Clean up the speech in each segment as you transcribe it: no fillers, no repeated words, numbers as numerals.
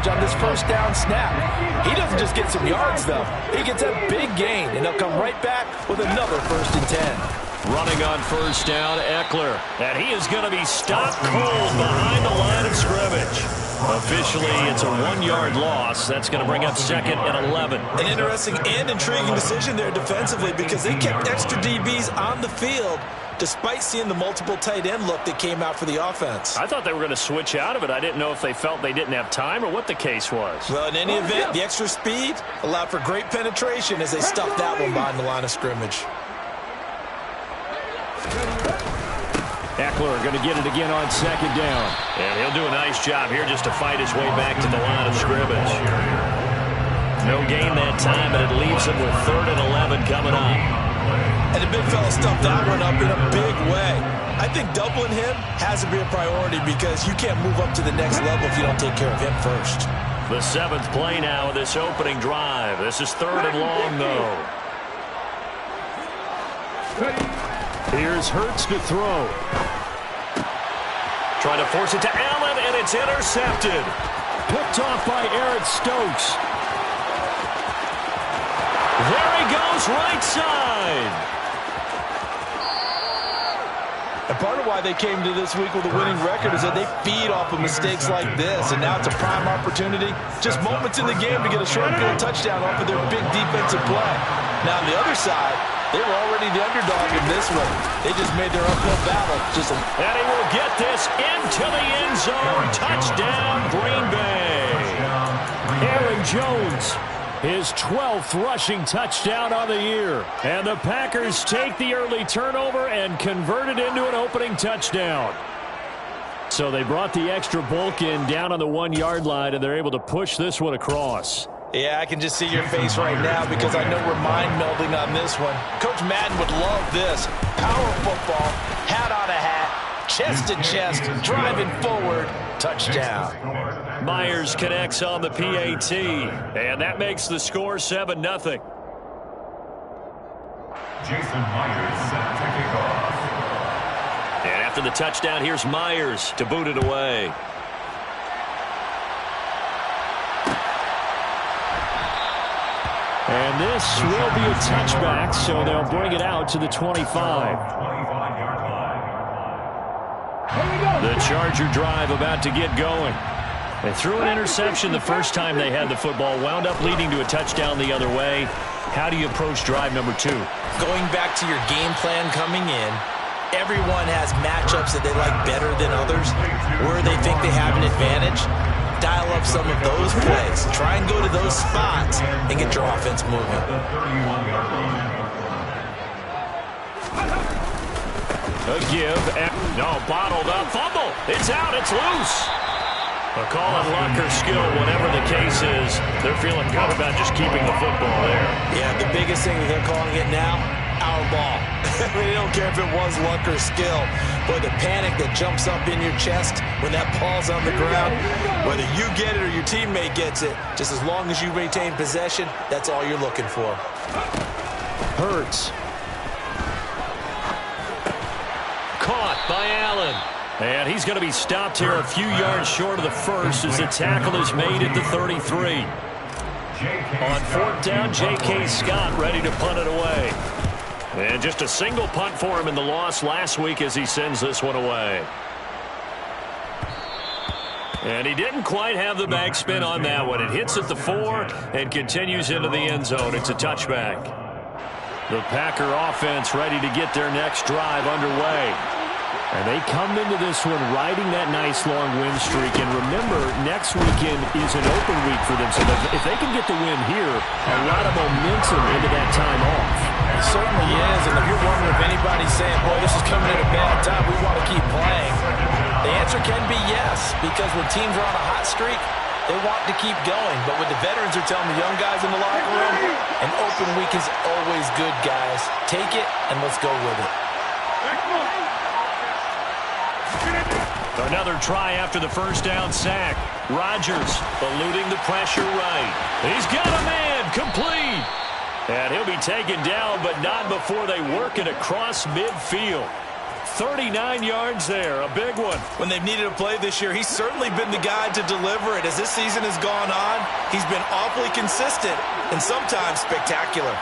yardage on this first down snap. He doesn't just get some yards, though. He gets a big gain, and he'll come right back with another 1st and 10. Running on first down, Eckler. And he is going to be stopped cold behind the line of scrimmage. Officially, it's a 1-yard loss. That's going to bring up 2nd and 11. An interesting and intriguing decision there defensively because they kept extra DBs on the field despite seeing the multiple tight end look that came out for the offense. I thought they were going to switch out of it. I didn't know if they felt they didn't have time or what the case was. Well, in any event, the extra speed allowed for great penetration as they stuffed that one behind the line of scrimmage. Eckler going to get it again on 2nd down. And he'll do a nice job here just to fight his way back to the line of scrimmage. No gain that time, and it leaves him with 3rd and 11 coming up. And the big fella stuffed that one up in a big way. I think doubling him has to be a priority because you can't move up to the next level if you don't take care of him first. The 7th play now of this opening drive. This is 3rd and long, though. Here's Hurts to throw. Trying to force it to Allen, and it's intercepted. Picked off by Eric Stokes. There he goes, right side. And part of why they came to this week with a winning record is that they feed off of mistakes like this, and now it's a prime opportunity. Just moments in the game to get a short field touchdown off of their big defensive play. Now, on the other side, they were already the underdog in this one. They just made their uphill battle. And he will get this into the end zone. Touchdown, Green Bay. Aaron Jones, his 12th rushing touchdown on the year. And the Packers take the early turnover and convert it into an opening touchdown. So they brought the extra bulk in down on the 1-yard line, and they're able to push this one across. Yeah, I can just see your face right now because I know we're mind-melding on this one. Coach Madden would love this. Power football, hat on a hat, chest to chest, driving forward, touchdown. Myers connects on the PAT, and that makes the score 7-0. Jason Myers set to kick off. And after the touchdown, here's Myers to boot it away. And this will be a touchback, so they'll bring it out to the 25. The Charger drive about to get going. They threw an interception the first time they had the football, wound up leading to a touchdown the other way. How do you approach drive number 2? Going back to your game plan coming in, everyone has matchups that they like better than others, where they think they have an advantage. Dial up some of those plays. Try and go to those spots and get your offense moving. A give. No, bottled up. Fumble. It's out. It's loose. A call on luck or skill, whatever the case is. They're feeling good about just keeping the football there. Yeah, the biggest thing that they're calling it now, our ball. They don't care if it was luck or skill. But the panic that jumps up in your chest when that ball's on the ground, whether you get it or your teammate gets it, just as long as you maintain possession, that's all you're looking for. Hurts. Caught by Allen. And he's going to be stopped here a few yards short of the first as the tackle is made at the 33. On 4th down, J.K. Scott ready to punt it away. And just a single punt for him in the loss last week as he sends this one away. And he didn't quite have the backspin on that one. It hits at the 4 and continues into the end zone. It's a touchback. The Packer offense ready to get their next drive underway. And they come into this one riding that nice long win streak. And remember, next weekend is an open week for them. So if they can get the win here, a lot of momentum into that time off. It certainly is. And if you're wondering if anybody's saying, boy, this is coming at a bad time, we want to keep playing, the answer can be yes. Because when teams are on a hot streak, they want to keep going. But what the veterans are telling the young guys in the locker room, an open week is always good, guys. Take it and let's go with it. Another try after the first down sack. Rodgers eluding the pressure right. He's got a man, complete. And he'll be taken down, but not before they work it across midfield. 39 yards there, a big one. When they've needed a play this year, he's certainly been the guy to deliver it. As this season has gone on, he's been awfully consistent and sometimes spectacular.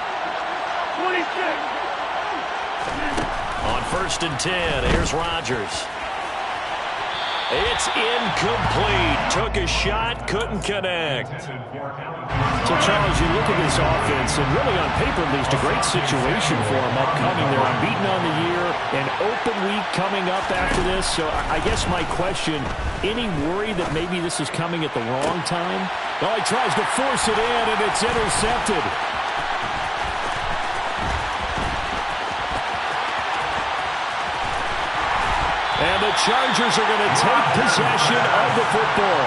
26. On 1st and 10, here's Rodgers. It's incomplete. Took a shot, couldn't connect. So, Charles, you look at this offense, and really on paper, at least, a great situation for them upcoming. They're unbeaten on the year, an open week coming up after this. So I guess my question, any worry that maybe this is coming at the wrong time? Well, he tries to force it in, and it's intercepted. And the Chargers are going to take possession of the football.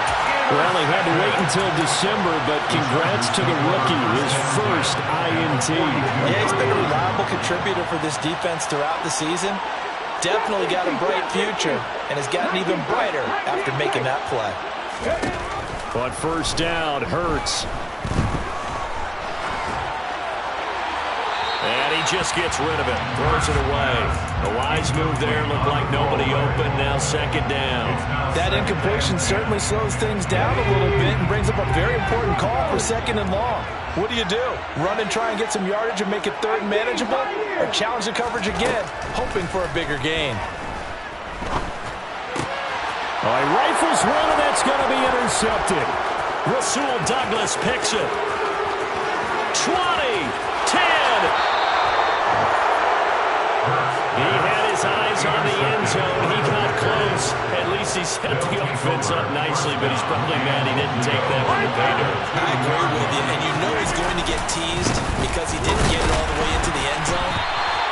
Well, they had to wait until December, but congrats to the rookie, his first INT. Yeah, he's been a reliable contributor for this defense throughout the season. Definitely got a bright future and has gotten even brighter after making that play. On 1st down, Hurts. And he just gets rid of it, throws it away. A wise move there, looked like nobody open, now 2nd down. That incompletion certainly slows things down a little bit and brings up a very important call for 2nd and long. What do? Run and try and get some yardage and make it 3rd and manageable? Or challenge the coverage again, hoping for a bigger gain? Oh, he rifles one, and that's going to be intercepted. Rasul Douglas picks it. 20, 10. He had his eyes on the end zone. He got close. At least he set the offense up nicely, but he's probably mad he didn't take that one to pay dirt. I agree with you, and you know he's going to get teased because he didn't get it all the way into the end zone.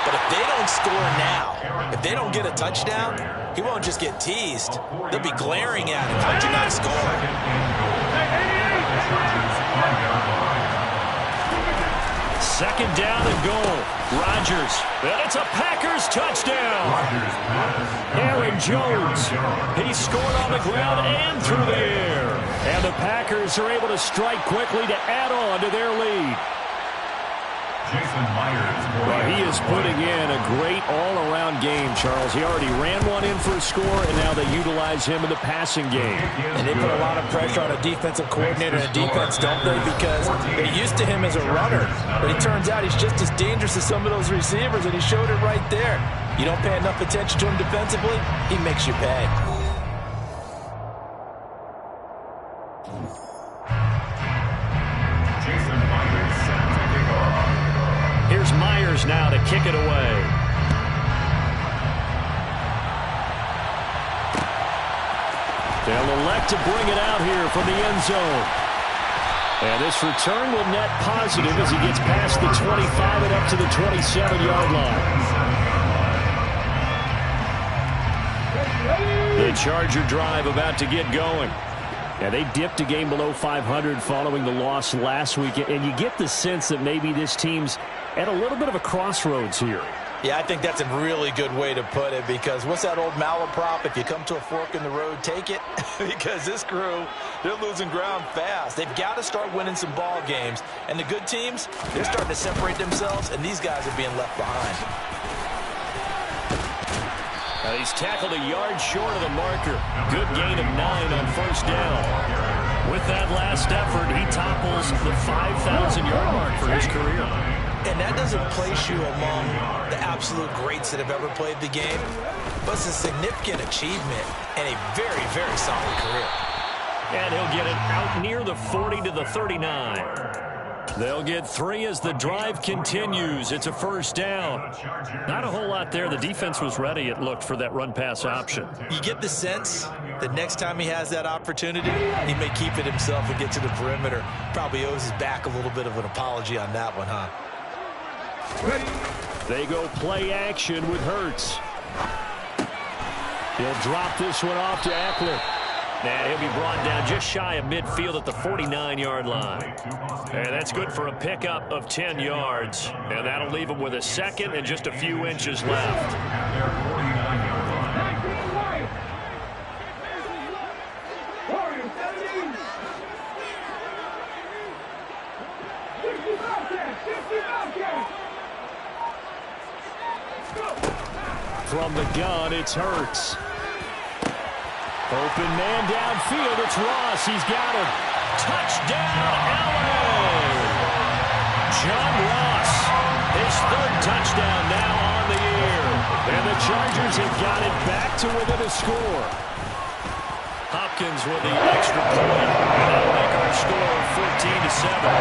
But if they don't score now, if they don't get a touchdown, he won't just get teased. They'll be glaring at him. How'd you not score? 2nd down and goal. Rodgers. And it's a Packers touchdown. Aaron Jones. He scored on the ground and through the air. And the Packers are able to strike quickly to add on to their lead. Jason Myers. Well, he is putting in a great all-around game, Charles. He already ran one in for a score, and now they utilize him in the passing game. And they put a lot of pressure on a defensive coordinator and a defense, don't they? Because they're used to him as a runner. But it turns out he's just as dangerous as some of those receivers, and he showed it right there. You don't pay enough attention to him defensively, he makes you pay. Jason Myers set to kick off. Here's Myers now to kick it away. They'll elect to bring it out here from the end zone. And this return will net positive as he gets past the 25 and up to the 27-yard line. The Charger drive about to get going. Yeah, they dipped a game below 500 following the loss last week, and you get the sense that maybe this team's at a little bit of a crossroads here. Yeah, I think that's a really good way to put it, because what's that old malaprop? If you come to a fork in the road, take it. Because this crew, they're losing ground fast. They've got to start winning some ball games. And the good teams, they're starting to separate themselves, and these guys are being left behind. He's tackled a yard short of the marker. Good gain of 9 on 1st down. With that last effort, he topples the 5,000-yard mark for his career. And that doesn't place you among the absolute greats that have ever played the game, but it's a significant achievement and a very, very solid career. And he'll get it out near the 40 to the 39. They'll get 3 as the drive continues. It's a 1st down. Not a whole lot there. The defense was ready, it looked, for that run-pass option. You get the sense that next time he has that opportunity, he may keep it himself and get to the perimeter. Probably owes his back a little bit of an apology on that one, huh? They go play action with Hurts. He'll drop this one off to Eckler. And he'll be brought down just shy of midfield at the 49-yard line. And that's good for a pickup of 10 yards. And that'll leave him with a 2nd and just a few inches left. From the gun, it's Hurts. Open man downfield, it's Ross. He's got him. Touchdown, LA! John Ross, his third touchdown now on the year. And the Chargers have got it back to within a score. Hopkins with the extra point. And that'll make our score 14-7.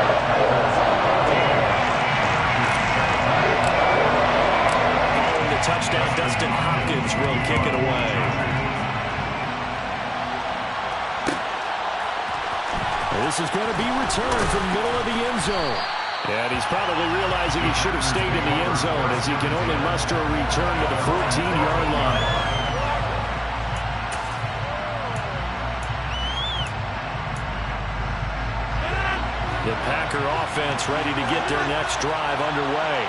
Following the touchdown, Dustin Hopkins will kick it away. This is going to be returned from the middle of the end zone. And he's probably realizing he should have stayed in the end zone as he can only muster a return to the 14-yard line. The Packer offense ready to get their next drive underway.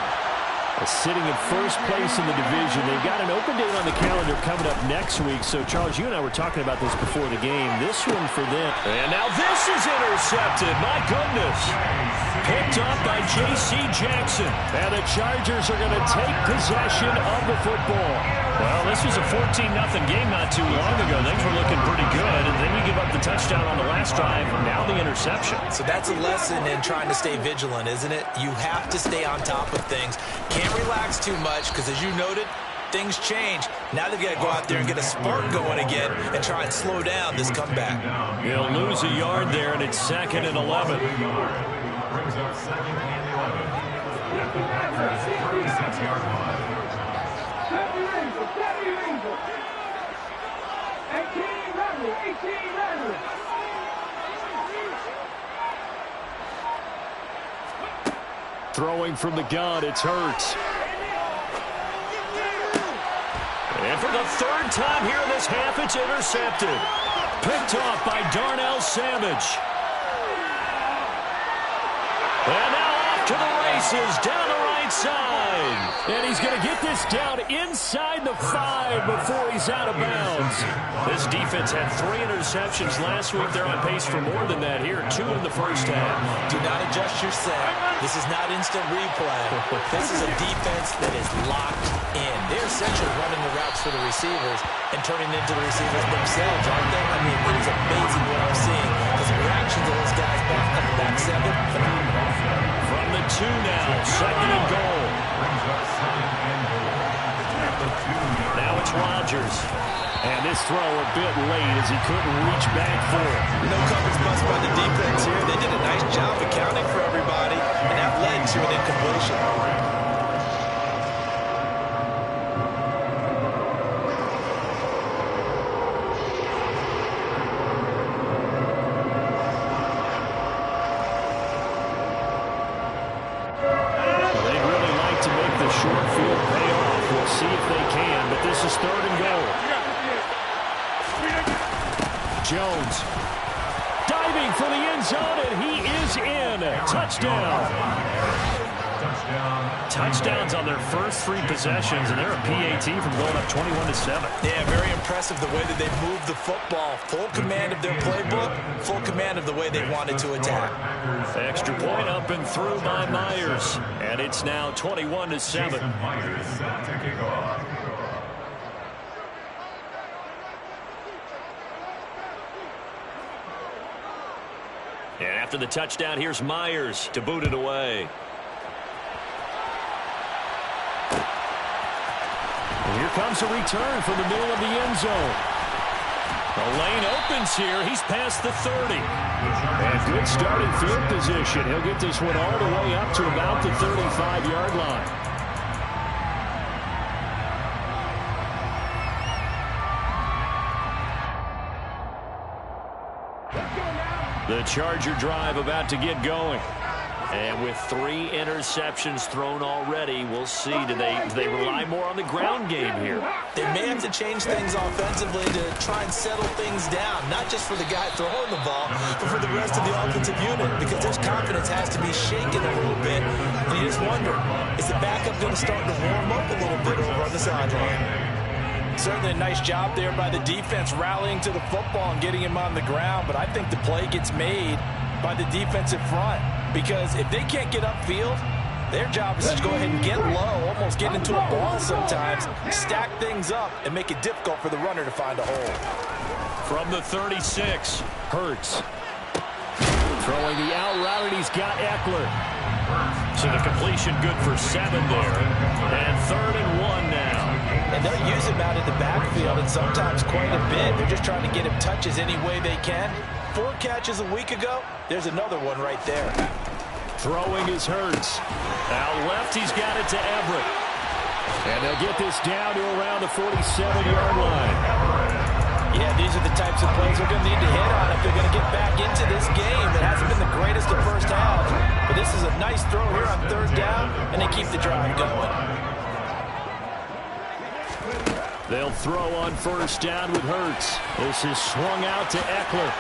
Sitting in first place in the division. They've got an open date on the calendar coming up next week. So, Charles, you and I were talking about this before the game. This one for them. And now this is intercepted. My goodness. Picked up by J.C. Jackson. And the Chargers are going to take possession of the football. Well, this was a 14-0 game not too long ago. Things were looking pretty good. And then you give up the touchdown on the last drive. Now the interception. So that's a lesson in trying to stay vigilant, isn't it? You have to stay on top of things. Can't relax too much because, as you noted, things change. Now they've got to go out there and get a spark going again and try and slow down this comeback. He'll lose a yard there, and it's 2nd and 11. Brings up 2nd and 11. At the Packers' 36-yard line. Throwing from the gun, it's Hurts. And for the third time here in this half, it's intercepted. Picked off by Darnell Savage. And now off to the races, down the right side. And he's going to get this down inside the 5 before he's out of bounds. This defense had 3 interceptions last week. They're on pace for more than that here. 2 in the first half. Do not adjust your set. This is not instant replay. This is a defense that is locked in. They're essentially running the routes for the receivers and turning into the receivers themselves, aren't they? I mean, it is amazing what I'm seeing. Because the reaction to those guys back 7, phenomenal. From the 2 now, 2nd and goal. Now it's Rodgers. And this throw a bit late as he couldn't reach back for it. No coverage bust by the defense here. They did a nice job accounting for everybody, and that led to an incompletion. They'd really like to make the short field pay off. We'll see if they can, but this is 3rd and goal. Jones diving for the end zone, and he is in. Touchdown. Touchdowns on their first 3 possessions, and they're a PAT from going up 21-7. Yeah, very impressive the way that they moved the football. Full command of their playbook, full command of the way they wanted to attack. Extra point up and through by Myers, and it's now 21-7. Myers set to kick off. And after the touchdown, here's Myers to boot it away. And here comes a return from the middle of the end zone. The lane opens here. He's past the 30. And good starting field position. He'll get this one all the way up to about the 35-yard line. The Charger drive about to get going. And with 3 interceptions thrown already, we'll see. Do they rely more on the ground game here? They may have to change things offensively to try and settle things down, not just for the guy throwing the ball, but for the rest of the offensive unit, because their confidence has to be shaken a little bit. And you just wonder, is the backup going to start to warm up a little bit over on the sideline? Certainly a nice job there by the defense rallying to the football and getting him on the ground, but I think the play gets made by the defensive front, because if they can't get upfield, Their job is to go ahead and get low, almost get into a ball sometimes, stack things up, and make it difficult for the runner to find a hole. From the 36, Hurts. Throwing the out route, and he's got Eckler. So the completion good for 7 there. And 3rd and 1 now. And they'll use him out in the backfield, and sometimes quite a bit. They're just trying to get him touches any way they can. 4 catches a week ago. There's another one right there. Throwing is Hurts. Out left, he's got it to Everett. And they'll get this down to around the 47-yard line. Yeah, these are the types of plays they're going to need to hit on if they're going to get back into this game. It hasn't been the greatest of first half, but this is a nice throw here on 3rd down, and they keep the drive going. They'll throw on 1st down with Hurts. This is swung out to Eckler.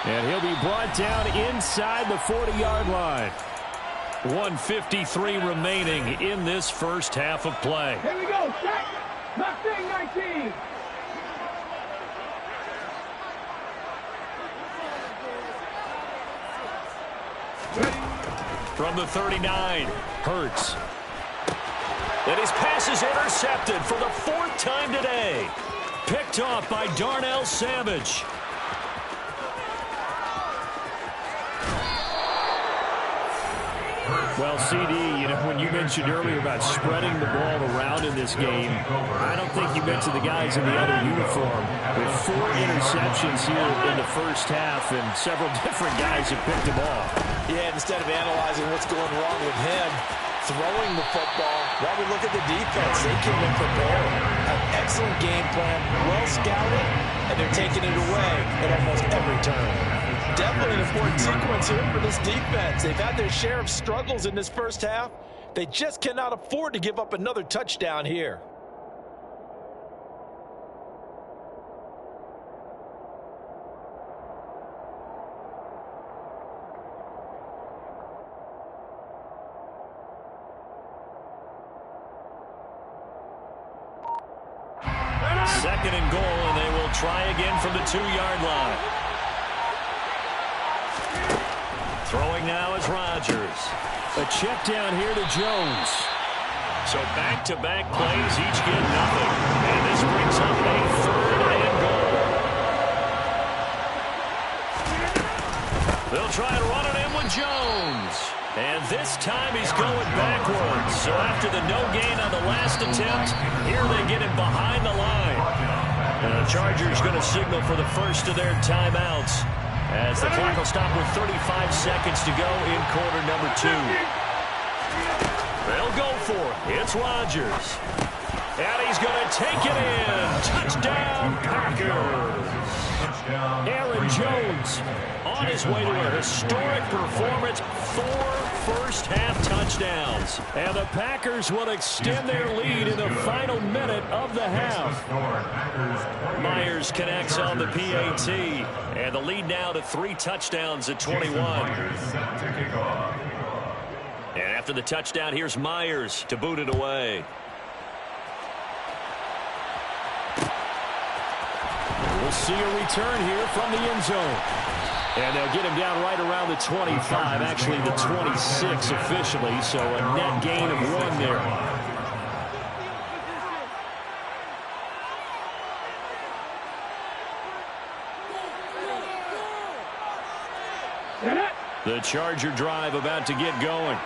And he'll be brought down inside the 40-yard line. 1:53 remaining in this first half of play. Here we go, set. Mustang 19. From the 39, Hurts. And his pass is intercepted for the 4th time today. Picked off by Darnell Savage. Well, CD, when you mentioned earlier about spreading the ball around in this game, I don't think you mentioned the guys in the other uniform. With 4 interceptions here in the first half, and several different guys have picked them off. Yeah, instead of analyzing what's going wrong with him, throwing the football, while we look at the defense, they came in prepared. An excellent game plan, well scouted, and they're taking it away at almost every turn. Definitely an important sequence here for this defense. They've had their share of struggles in this first half. They just cannot afford to give up another touchdown here. Second and goal, and they will try again from the 2-yard line. Throwing now is Rodgers. A check down here to Jones. So back-to-back plays, each get nothing. And this brings up a 3rd and goal. They'll try and run it in with Jones. And this time he's going backwards. So after the no gain on the last attempt, here they get him behind the line. And the Chargers going to signal for the first of their timeouts, as the clock will stop with 35 seconds to go in quarter number 2. They'll go for it. It's Rodgers. And he's going to take it in. Touchdown, Packers. Aaron Jones on his way to a historic performance. 4 first-half touchdowns. And the Packers will extend their lead in the final minute of the half. Myers connects on the PAT. And the lead now to 3 touchdowns at 21. And after the touchdown, here's Myers to boot it away. We'll see a return here from the end zone. And they'll get him down right around the 25, actually the 26 officially, so a net gain of 1 there. The Charger drive about to get going.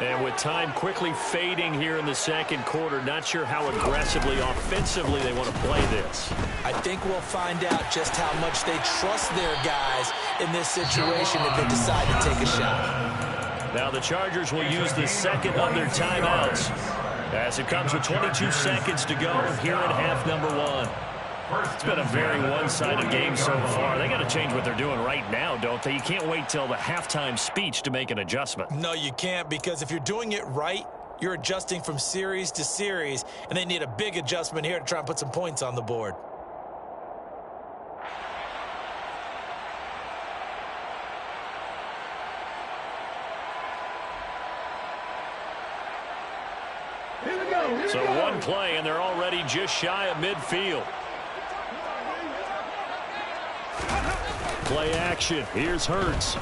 And with time quickly fading here in the second quarter, not sure how aggressively, offensively they want to play this. I think we'll find out just how much they trust their guys in this situation if they decide to take a shot. Now the Chargers will use the second of their timeouts as it comes with 22 seconds to go here in half number 1. It's been a very one-sided game so far. They got to change what they're doing right now, don't they? You can't wait till the halftime speech to make an adjustment. No, you can't, because if you're doing it right, you're adjusting from series to series, and they need a big adjustment here to try and put some points on the board. So one play, and they're already just shy of midfield. Play action. Here's Hurts.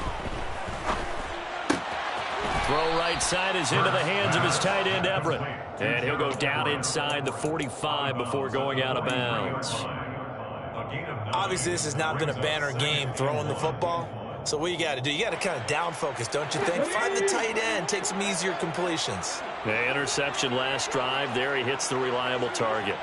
throw right side is into the hands of his tight end, Everett. And he'll go down inside the 45 before going out of bounds. Obviously, this has not been a banner game throwing the football. So what you got to do, you got to kind of down focus, don't you think? Find the tight end, take some easier completions. The interception last drive. There he hits the reliable target.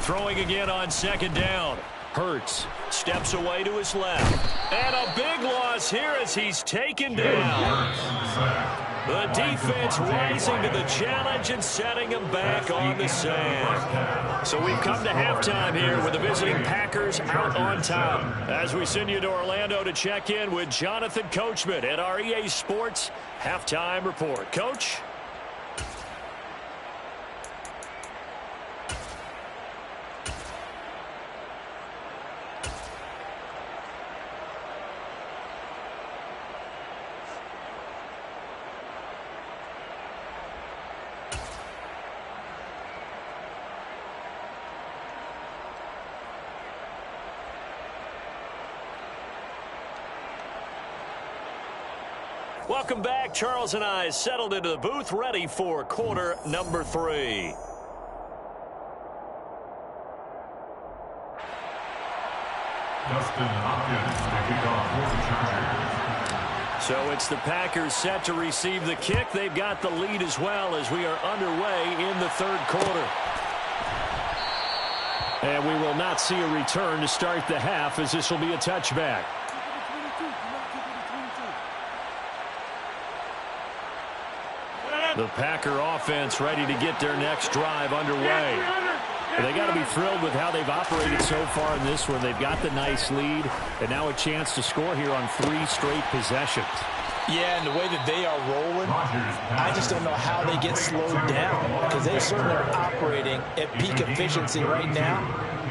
Throwing again on second down. Hurts steps away to his left. And a big loss here as he's taken down. The defense rising to the challenge and setting him back on the sack. So we've come to halftime here with the visiting Packers out on top. As we send you to Orlando to check in with Jonathan Coachman at our EA Sports Halftime Report. Coach? Welcome back. Charles and I settled into the booth, ready for quarter number 3. Dustin Hopkins to kick off for the Chargers. So it's the Packers set to receive the kick. They've got the lead as well as we are underway in the third quarter. And we will not see a return to start the half, as this will be a touchback. The Packer offense ready to get their next drive underway. They got to be thrilled with how they've operated so far in this one. They've got the nice lead, and now a chance to score here on 3 straight possessions. Yeah, and the way that they are rolling, I just don't know how they get slowed down, because they certainly are operating at peak efficiency right now.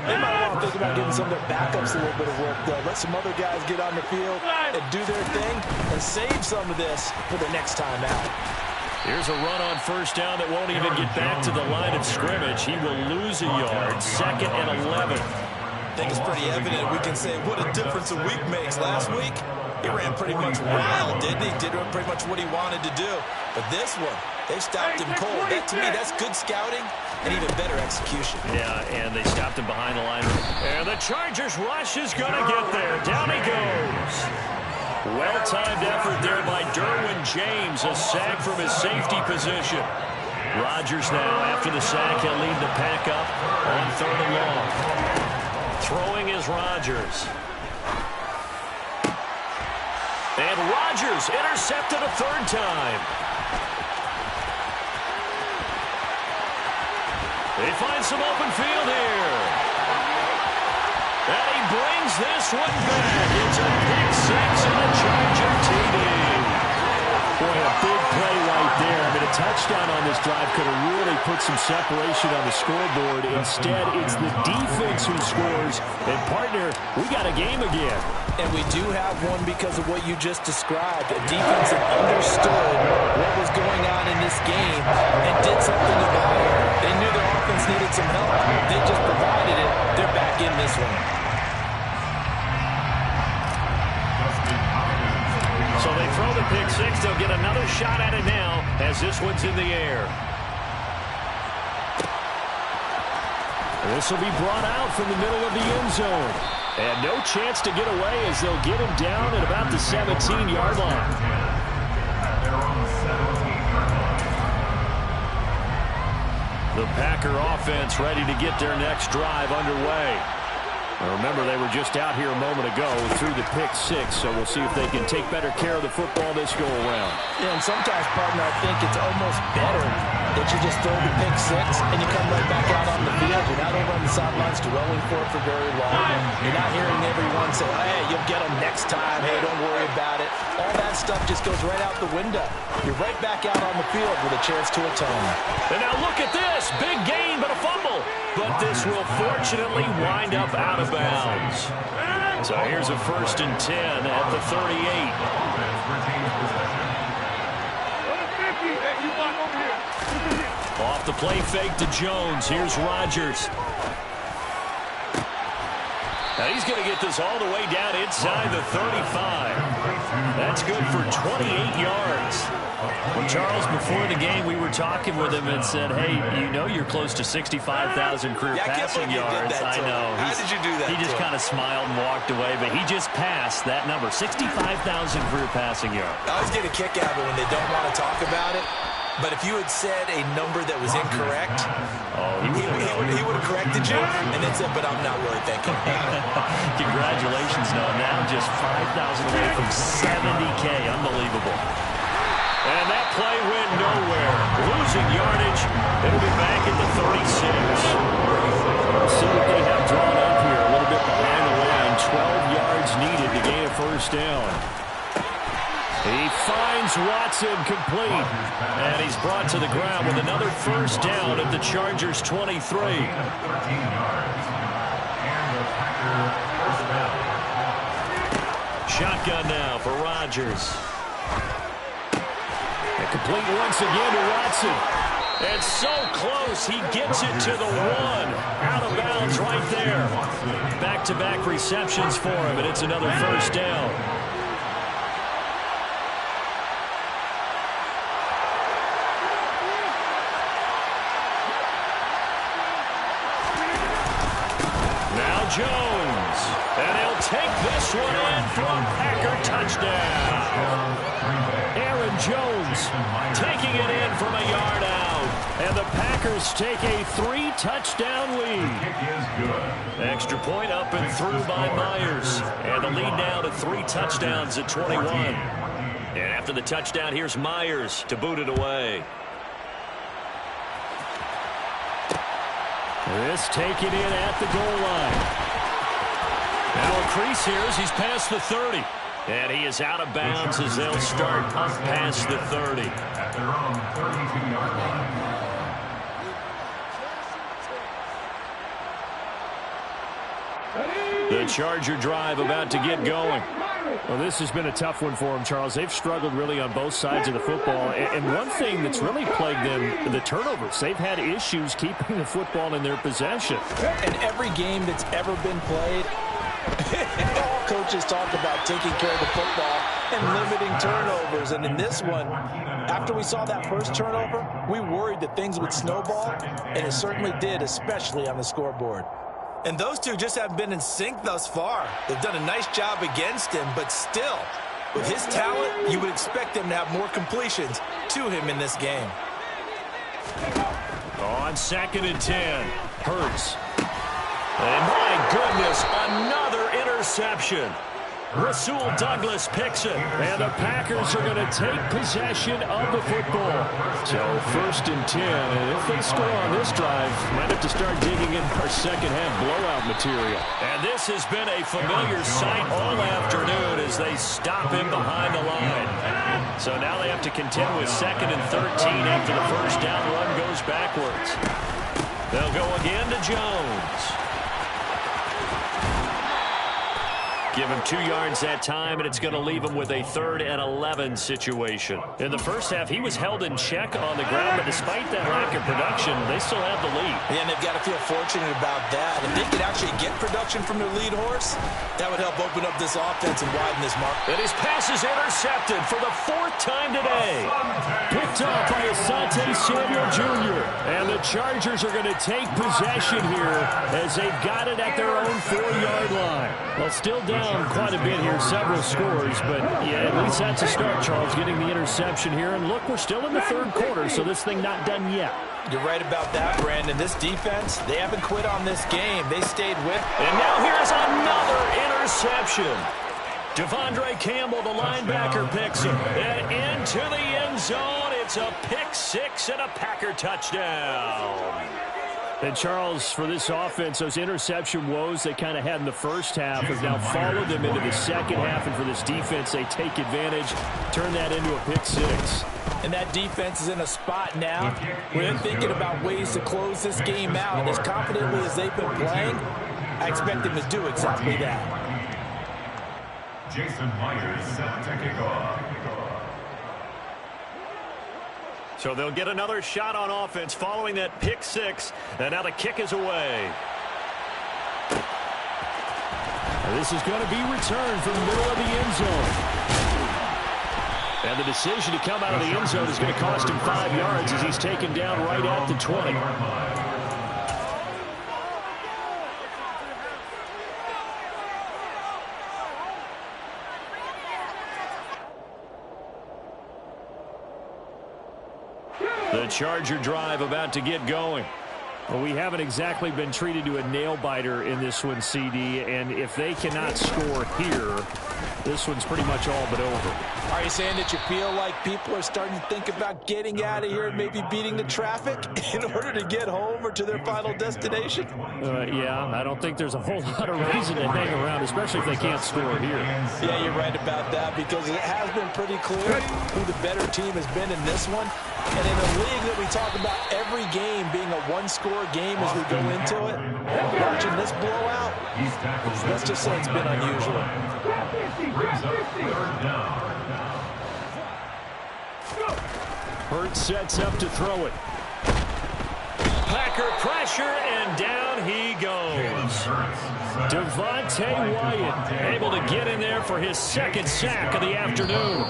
They might want to think about giving some of their backups a little bit of work, though. Let some other guys get on the field and do their thing and save some of this for the next time out. Here's a run on first down that won't even get back to the line of scrimmage. He will lose a yard. 2nd and 11. I think it's pretty evident. We can say what a difference a week makes. Last week, he ran pretty much wild, didn't he? Did pretty much what he wanted to do. But this one, they stopped him cold. That, to me, that's good scouting and even better execution. Yeah, and they stopped him behind the line. And the Chargers rush is going to get there. Down he goes. Well-timed effort there by Derwin James. A sack from his safety position. Rodgers now, after the sack, he'll lead the pack up on 3rd and long. Throwing is Rodgers. And Rodgers intercepted a 3rd time. They find some open field here. And he brings this one back. It's a pick 6 and a Charger TD. Boy, a big play right there. I mean, a touchdown on this drive could have really put some separation on the scoreboard. Instead, it's the defense who scores. And, partner, we got a game again. And we do have one because of what you just described. A defense that understood what was going on in this game and did something about it. They knew their offense needed some help. They just provided it. They're back in this one. So they throw the pick 6. They'll get another shot at it now as this one's in the air. This will be brought out from the middle of the end zone. And no chance to get away as they'll get him down at about the 17-yard line. The Packer offense ready to get their next drive underway. Now remember, they were just out here a moment ago through the pick 6, so we'll see if they can take better care of the football this go-around. Yeah, and sometimes, partner, I think it's almost better that you just throw the pick 6 and you come right back out on the field. You're not over on the sidelines dwelling for it for very long. You're not hearing everyone say, hey, you'll get them next time. Hey, don't worry about it. All that stuff just goes right out the window. You're right back out on the field with a chance to atone. And now look at this. Big gain, but a fumble. But this will fortunately wind up out of bounds. So here's a 1st and 10 at the 38. Off the play fake to Jones. Here's Rodgers. Now he's going to get this all the way down inside the 35. That's good for 28 yards. Well, Charles, before the game, we were talking with him and said, hey, you know you're close to 65,000 career passing yards. I know. How did you do that? He just kind of smiled and walked away, but he just passed that number, 65,000 career passing yards. I always get a kick out of it when they don't want to talk about it. But if you had said a number that was incorrect, he would have corrected you and then said, but I'm not really thinking about it. Congratulations, Noah. Now just 5,000 away from 70K. Unbelievable. And that play went nowhere. Losing yardage. It'll be back at the 36. See what they have drawn up here. A little bit behind the line. 12 yards needed to gain a first down. He finds Watson complete. And he's brought to the ground with another first down at the Chargers' 23. 13 yards. And the Packers first down. Shotgun now for Rodgers. And complete once again to Watson. And so close, he gets it to the 1. Out of bounds right there. Back-to-back receptions for him, and it's another first down. Jones, and he'll take this one in for a Packer touchdown. Aaron Jones taking it in from a yard out, and the Packers take a 3-touchdown lead. Extra point up and through by Myers, and the lead now to 3 touchdowns at 21. And after the touchdown, here's Myers to boot it away. This taken in at the goal line. Now a crease here as he's past the 30. And he is out of bounds as they'll start up past the 30. At their own 32-yard line. The Charger drive about to get going. Well, this has been a tough one for them, Charles. They've struggled really on both sides of the football. And one thing that's really plagued them, the turnovers. They've had issues keeping the football in their possession. In every game that's ever been played, all coaches talk about taking care of the football and limiting turnovers. And in this one, after we saw that first turnover, we worried that things would snowball, and it certainly did, especially on the scoreboard. And those two just haven't been in sync thus far. They've done a nice job against him, but still, with his talent, you would expect them to have more completions to him in this game. On 2nd and 10, Hurts. And my goodness, another interception. Rasul Douglas picks it, and the Packers are going to take possession of the football. So 1st and 10, and if they score on this drive, might have to start digging in our second-half blowout material. And this has been a familiar sight all afternoon as they stop him behind the line. So now they have to contend with 2nd and 13 after the first down run goes backwards. They'll go again to Jones. Give him 2 yards that time, and it's going to leave him with a 3rd and 11 situation. In the first half, he was held in check on the ground, but despite that lack of production, they still have the lead. Yeah, and they've got to feel fortunate about that. If they could actually get production from their lead horse, that would help open up this offense and widen this mark. And his pass is intercepted for the 4th time today. Picked off by Asante Samuel Jr. And the Chargers are going to take possession here as they've got it at their own 4-yard line. Well, still down quite a bit here, several scores, but yeah, at least that's a start, Charles, getting the interception here. And look, we're still in the 3rd quarter, so this thing not done yet. You're right about that, Brandon. This defense, they haven't quit on this game. They stayed with. And now here's another interception. Devondre Campbell, the linebacker, picks him. And into the end zone, it's a pick 6 and a Packer touchdown. And, Charles, for this offense, those interception woes they kind of had in the first half have now followed them into the second half. And for this defense, they take advantage, turn that into a pick 6. And that defense is in a spot now where they're thinking about ways to close this game out. And as confidently as they've been playing, I expect them to do exactly that. Jason Myers set to kick off. So they'll get another shot on offense following that pick 6. And now the kick is away. This is going to be returned from the middle of the end zone. And the decision to come out of the end zone is going to cost him 5 yards as he's taken down right at the 20. The Charger drive about to get going. Well, we haven't exactly been treated to a nail-biter in this one, CD, and if they cannot score here, this one's pretty much all but over. Are you saying that you feel like people are starting to think about getting out of here and maybe beating the traffic in order to get home or to their final destination? Yeah, I don't think there's a whole lot of reason to hang around, especially if they can't score here. Yeah, you're right about that because it has been pretty clear who the better team has been in this one. And in a league that we talk about every game being a one-score game as we go into it, watching this blowout, let's just say it's been unusual. Hurts sets up to throw it. Packer pressure, and down he goes. Devontae Wyatt able to get in there for his second sack of the afternoon.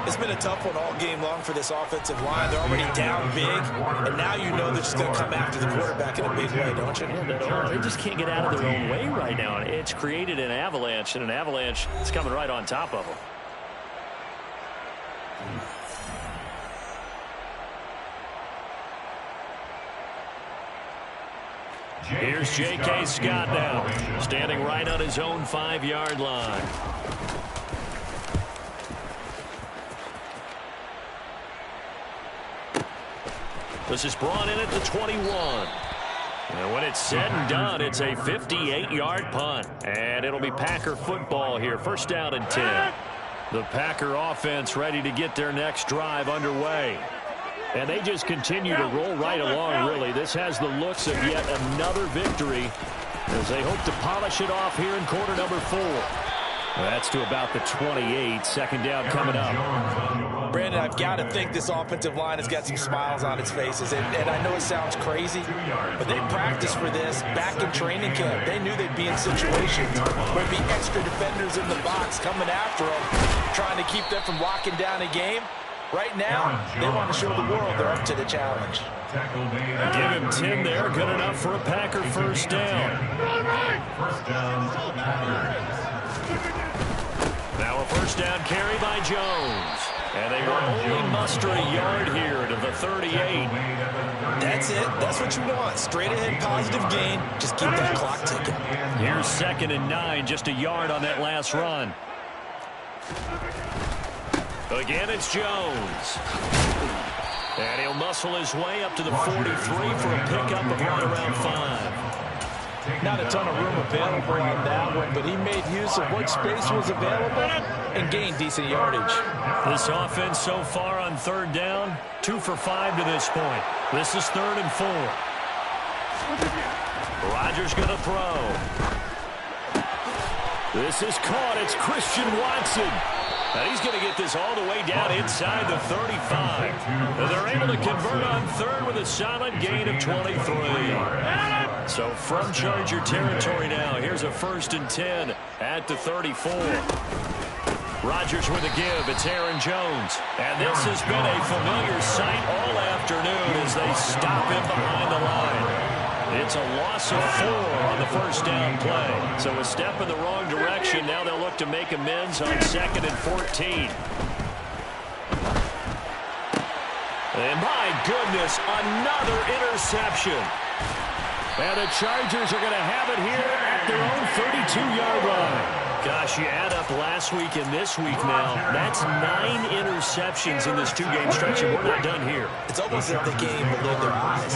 It's been a tough one all game long for this offensive line. They're already down big, and now you know they're just going to come after the quarterback in a big way, don't you? Yeah, they just can't get out of their own way right now. It's created an avalanche, and an avalanche is coming right on top of them. Here's J.K. Scott now, standing right on his own 5-yard line. This is brought in at the 21. And when it's said and done, it's a 58-yard punt. And it'll be Packer football here, first down and 10. The Packer offense ready to get their next drive underway. And they just continue to roll right along, really. This has the looks of yet another victory as they hope to polish it off here in quarter number 4. That's to about the 28. Second down coming up. Brandon, I've got to think this offensive line has got some smiles on its faces. And I know it sounds crazy, but they practiced for this back in training camp. They knew they'd be in situations where there'd be extra defenders in the box coming after them, trying to keep them from locking down a game. Right now, they want to show the world they're up to the challenge. Give him 10 there. Good enough for a Packer first down. Now a first down carry by Jones. And they will only muster a yard here to the 38. That's it. That's what you want. Straight ahead positive gain. Just keep that clock ticking. Here's 2nd and 9. Just a yard on that last run. Again, it's Jones. And he'll muscle his way up to the 43 for a pickup of right around 5. Not a ton of room available on that one, but he made use of what space was available and gained decent yardage. This offense so far on 3rd down, 2 for 5 to this point. This is 3rd and 4. Rodgers going to throw. This is caught. It's Christian Watson. And he's going to get this all the way down inside the 35. And they're able to convert on 3rd with a solid gain of 23. So from Charger territory now, here's a 1st and 10 at the 34. Rodgers with a give. It's Aaron Jones. And this has been a familiar sight all afternoon as they stop him behind the line. It's a loss of 4 on the first down play. So a step in the wrong direction. Now they'll look to make amends on 2nd and 14. And my goodness, another interception. And the Chargers are going to have it here at their own 32-yard line. Gosh, you add up last week and this week now, that's 9 interceptions in this 2-game stretch, and we're not done here. It's almost like the game believe their eyes.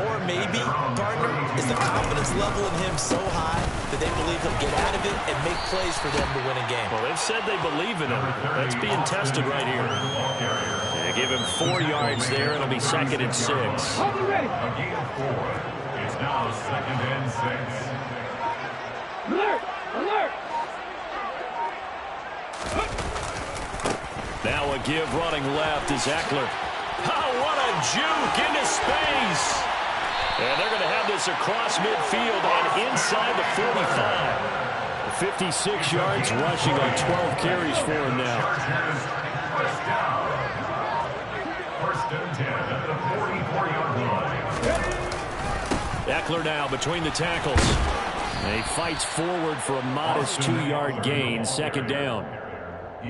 Or maybe, partner, is the confidence level in him so high that they believe he'll get out of it and make plays for them to win a game. Well, they've said they believe in him. That's being tested right here. They give him 4 yards there. It'll be 2nd and 6. A gain of 4. It's now 2nd and 6. Alert! Alert! Now a give running left is Eckler. Oh, what a juke into space. And they're going to have this across midfield and inside the 45. 56 yards rushing on 12 carries for him now. First down. First and 10 at the 44-yard line. Eckler now between the tackles. And he fights forward for a modest 2-yard gain. Second down.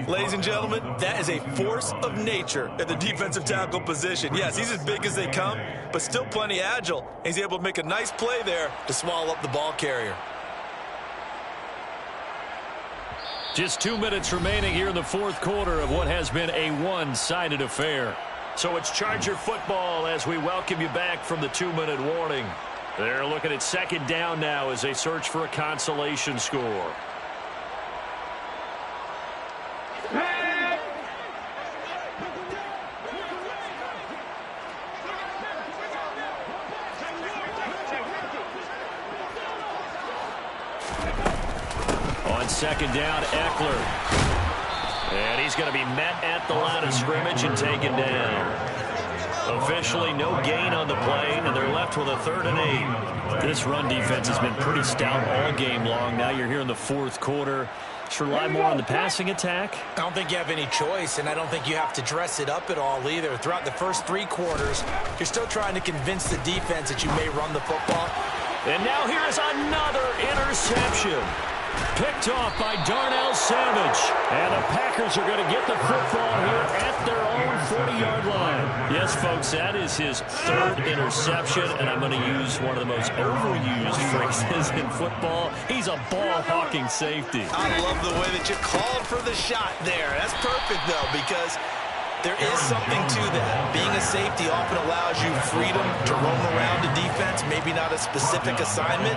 Ladies and gentlemen, that is a force of nature at the defensive tackle position. Yes, he's as big as they come, but still plenty agile. He's able to make a nice play there to swallow up the ball carrier. Just 2 minutes remaining here in the fourth quarter of what has been a one-sided affair. So it's Charger football as we welcome you back from the 2-minute warning. They're looking at second down now as they search for a consolation score. On second down, Eckler. And he's going to be met at the line of scrimmage and taken down. Officially no gain on the play, and they're left with a 3rd and 8. This run defense has been pretty stout all game long. Now you're here in the fourth quarter. Just rely more on the passing attack. I don't think you have any choice, and I don't think you have to dress it up at all either. Throughout the first 3 quarters, you're still trying to convince the defense that you may run the football. And now here is another interception. Picked off by Darnell Savage. And the Packers are going to get the football here at their own 40-yard line. Yes, folks, that is his 3rd interception, and I'm going to use one of the most overused phrases in football. He's a ball-hawking safety. I love the way that you called for the shot there. That's perfect, though, because there is something to that. Being a safety often allows you freedom to roam around the defense, maybe not a specific assignment.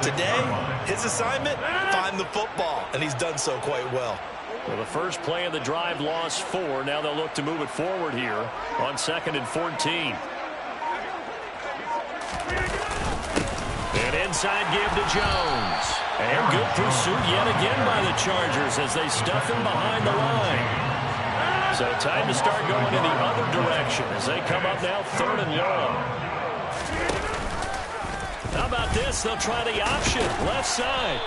Today, his assignment, find the football, and he's done so quite well. Well, the first play of the drive lost 4. Now they'll look to move it forward here on 2nd and 14. An inside give to Jones. And good pursuit yet again by the Chargers as they stuff him behind the line. So time to start going in the other direction as they come up now 3rd and long. How about this? They'll try the option, left side.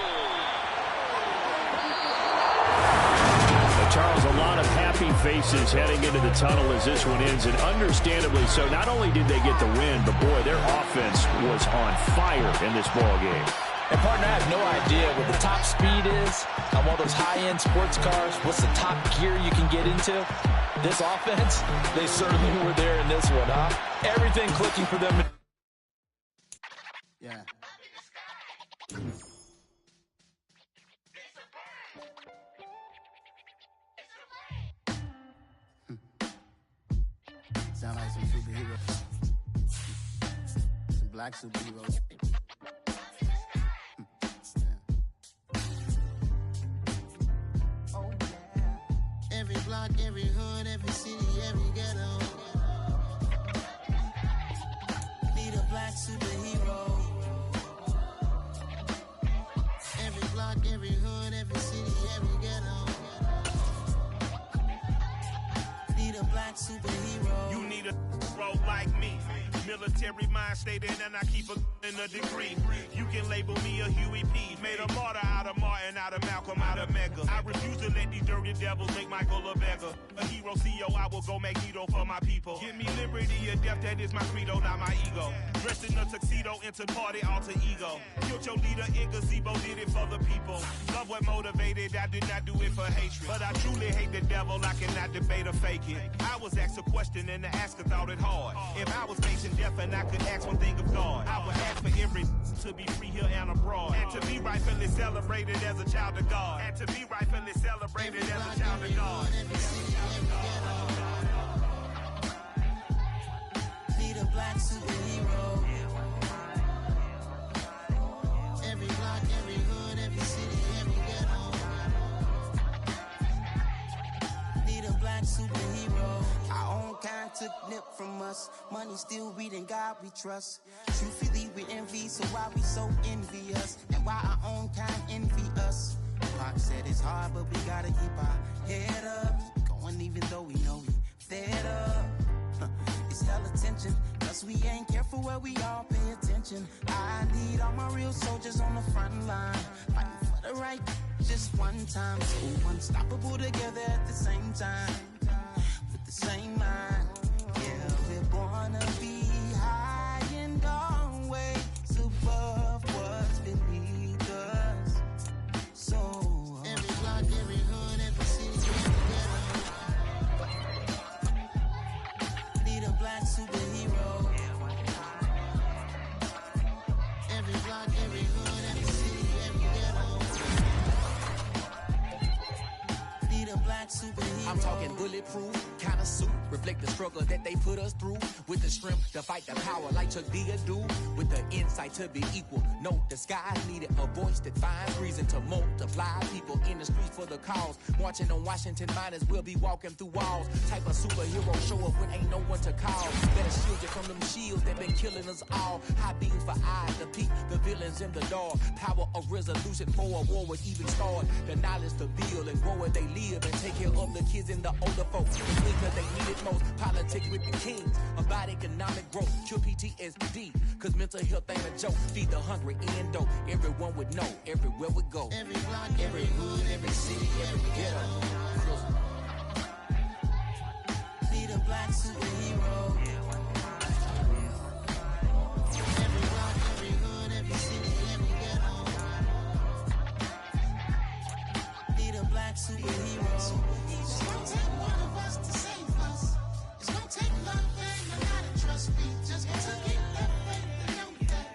Charles, a lot of happy faces heading into the tunnel as this one ends, and understandably so. Not only did they get the win, but boy, their offense was on fire in this ball game. And, partner, I have no idea what the top speed is on one of those high-end sports cars. What's the top gear you can get into? This offense, they certainly were there in this one, huh? Everything clicking for them. Yeah. Sound like some superheroes. Some black superheroes. Every block, every hood, every city, every ghetto. Need a black superhero. Every block, every hood, every city, every ghetto. Need a black superhero. You need a bro like me. Military mind stated, and I keep in a degree. You can label me a Huey P. Made a martyr out of Martin, out of Malcolm, out of Mega. I refuse to let these dirty devils make Michael a beggar. A hero CEO, I will go Magneto for my people. Give me liberty or death, that is my credo, not my ego. Dressed in a tuxedo, into party, alter ego. Killed your leader in gazebo, did it for the people. Love what motivated, I did not do it for hatred. But I truly hate the devil, I cannot debate or fake it. I was asked a question and the asker thought it hard. If I was facing death and I could ask one thing of God, I would ask for every to be free here and abroad. And to be rightfully celebrated as a child of God. And to be rightfully celebrated as a child of God. Need a black superhero. Every block, every hood, every city, every ghetto. Need a black superhero. Our own kind took nip from us. Money still reading God we trust. Truthfully we envy, so why we so envious? And why our own kind envy us? Pac said it's hard, but we gotta keep our head up. Going even though we know we fed up. It's hella tension, cause we ain't careful where we all pay attention. I need all my real soldiers on the front line, fighting for for the right, just one time. So unstoppable together at the same time, with the same mind. Yeah, we're born to be high and always above what's beneath us. So every block, every hood, every city, every ghetto need a black superhero. Every block, every hood, every city, every ghetto need a black superhero. I'm talking bulletproof kind of suit, reflect the struggle that they put us through, with the strength to fight the power like Chuck D do, with the insight to be equal. No, the sky needed a voice that finds reason to multiply. People in the streets for the cause, marching on Washington miners will be walking through walls. Type of superhero show up when ain't no one to call. Better shield you from them shields that been killing us all. High beams for eyes to peek the villains in the dark. Power of resolution for a war would even start. The knowledge to build and grow where they live and take care of the kids and the older folks. Because they need it most. Politics with the kings about economic growth. Cure PTSD, cause mental health ain't a joke. Feed the hungry and dope. Everyone would know everywhere we go. Every block, every hood, every city, every ghetto need a black superhero. Every block, every hood, every city, every ghetto need a black superhero. It's gonna take one of us to save us. It's gonna take love and a lot of trust. We just got to get that faith and know that.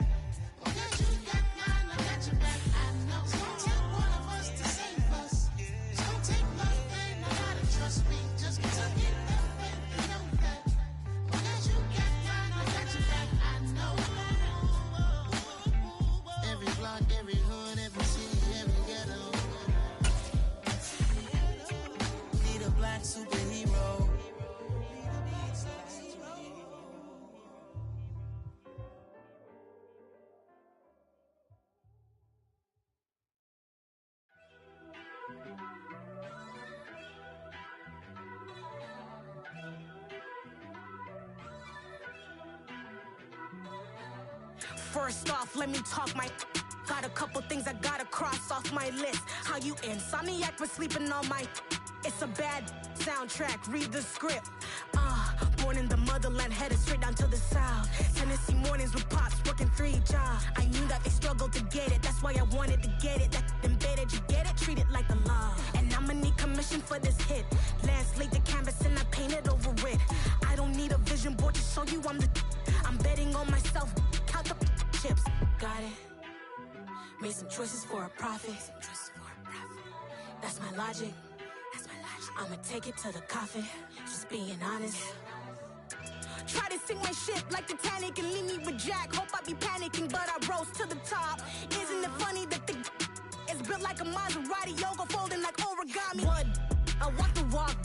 Because you got mine, I got your back. I know it's gonna take one of us to save us. It's gonna take love and a lot of trust. We just got to get that faith and know that. Because you got mine, I got your back. I know. Every block, every hood, every city, every ghetto need a black superhero. First off, let me talk my. Got a couple things I gotta cross off my list. How you insomniac for sleeping on my. It's a bad soundtrack, read the script. Born in the motherland, headed straight down to the south. Tennessee mornings with pops, working 3 jobs. I knew that they struggled to get it, that's why I wanted to get it. That embedded, you get it, treat it like a law. And I'ma need commission for this hit. Lance laid the canvas and I painted over it. I don't need a vision board to show you I'm the. I'm betting on myself, count the chips. Got it. Made some choices for a profit. That's my logic. I'ma take it to the coffin, just being honest. Try to sink my ship like Titanic and leave me with Jack. Hope I be panicking, but I rose to the top. Isn't it funny that the is built like a Maserati, yoga folding like origami? What? I walk the walk,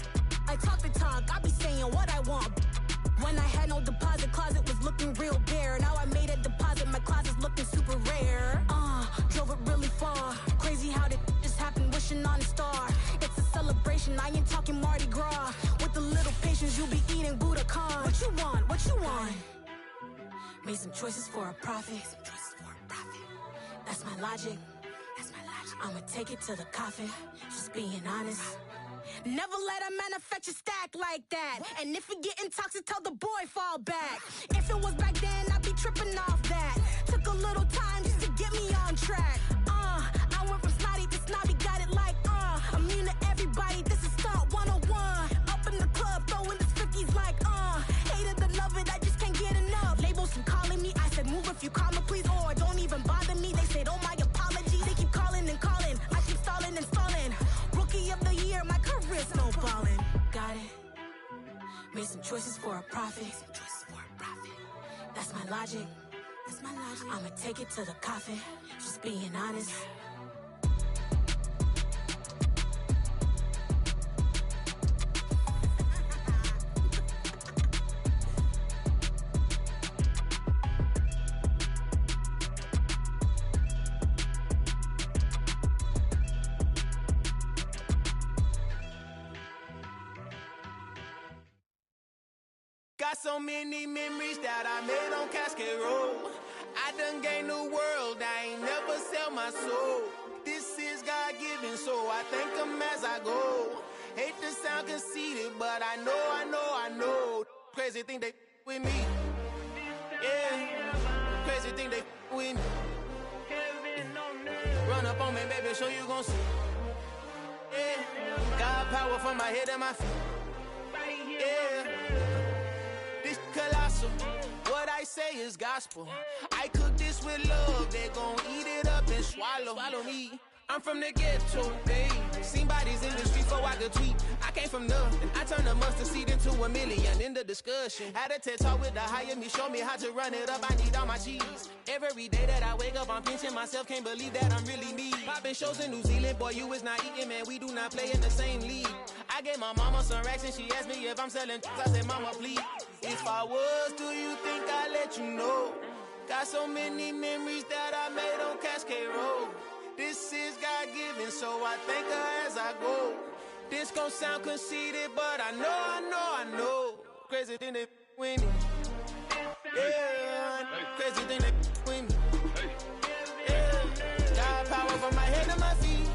I talk the talk, I be saying what I want. When I had no deposit, closet was looking real bare. Now I made a deposit, my closet's looking super rare. Drove it really far. Crazy how did just happen, wishing on a star. It's a celebration, I ain't talking Mardi Gras. With a little patience, you'll be eating Budokan. What you want? What you want? Made some choices for a profit. That's my logic. I'ma take it to the coffin, just being honest. Never let a manufacture stack like that. And if it getting toxic, tell the boy fall back. If it was back then, I'd be tripping off that. Took a little time just to get me on track. I went from snotty to snobby, got it like immune to everybody, this is Stunt 101. Up in the club, throwing the cookies like hate it or love it, I just can't get enough. Labels keep calling me, I said move if you call me please, or don't even bother me. They said oh my apologies, they keep calling and calling. I keep stalling and stalling. Rookie of the year, my career snowballing. Got it. Made some choices for a profit. That's my logic. I'ma take it to the coffin, just being honest. Got so many memories that I made on Cascade Road. I done gained the world, I ain't never sell my soul. This is given, so I thank him as I go. Hate to sound conceited, but I know. Crazy thing they with me. Yeah, crazy thing they with me. Run up on me, baby, show you gon' see. Yeah, got power from my head and my feet. Yeah, this colossal. What I say is gospel. I cook this with love. They gon' eat it up and swallow me. I'm from the ghetto, babe. Seen bodies in the street so I could tweet. I came from nothing. I turned a mustard seed into a million in the discussion. Had a TED talk with the higher me, show me how to run it up. I need all my cheese. Every day that I wake up, I'm pinching myself. Can't believe that I'm really me. Popping shows in New Zealand, boy, you is not eating, man. We do not play in the same league. I gave my mama some racks and she asked me if I'm selling. I said, mama, please. If I was, do you think I'd let you know? Got so many memories that I made on Cascade Road. This is God-given, so I thank her as I go. This gon' sound conceited, but I know. Crazy thing they win me. Yeah, crazy thing they win me. Yeah, got power from my head to my feet.